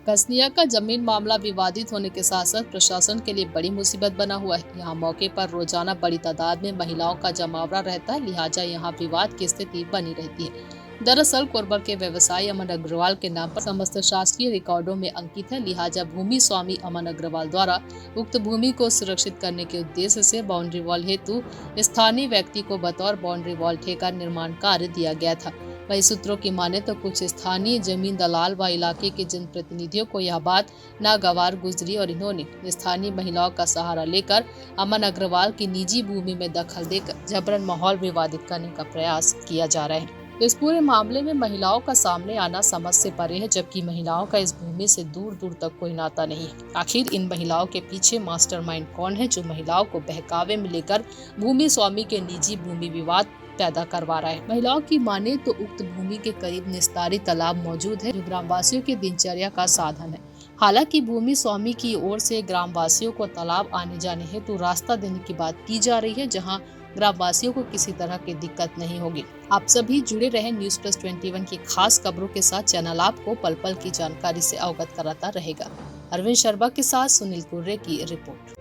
कसनिया का जमीन मामला विवादित होने के साथ साथ प्रशासन के लिए बड़ी मुसीबत बना हुआ है। यहाँ मौके पर रोजाना बड़ी तादाद में महिलाओं का जमावड़ा रहता है, लिहाजा यहाँ विवाद की स्थिति बनी रहती है। दरअसल कोरबा के व्यवसायी अमन अग्रवाल के नाम पर समस्त शासकीय रिकॉर्डों में अंकित है, लिहाजा भूमि स्वामी अमन अग्रवाल द्वारा उक्त भूमि को सुरक्षित करने के उद्देश्य से बाउंड्री वॉल हेतु स्थानीय व्यक्ति को बतौर बाउंड्री वॉल ठेका निर्माण कार्य दिया गया था। वही सूत्रों की माने तो कुछ स्थानीय जमीन दलाल व इलाके के जनप्रतिनिधियों को यह बात नागवार गुजरी और इन्होंने स्थानीय महिलाओं का सहारा लेकर अमन अग्रवाल की निजी भूमि में दखल देकर जबरन माहौल विवादित करने का प्रयास किया जा रहा है। इस पूरे मामले में महिलाओं का सामने आना समझ से परे है, जबकि महिलाओं का इस भूमि से दूर दूर तक कोई नाता नहीं है। आखिर इन महिलाओं के पीछे मास्टरमाइंड कौन है जो महिलाओं को बहकावे में लेकर भूमि स्वामी के निजी भूमि विवाद पैदा करवा रहा है। महिलाओं की माने तो उक्त भूमि के करीब निस्तारी तालाब मौजूद है जो ग्रामवासियों की दिनचर्या का साधन है। हालांकि भूमि स्वामी की ओर से ग्रामवासियों को तालाब आने जाने हेतु रास्ता देने की बात की जा रही है, जहां ग्रामवासियों को किसी तरह की दिक्कत नहीं होगी। आप सभी जुड़े रहे News+21 की खास खबरों के साथ। चैनल आपको पल पल की जानकारी से अवगत कराता रहेगा। अरविंद शर्मा के साथ सुनील कुर्रे की रिपोर्ट।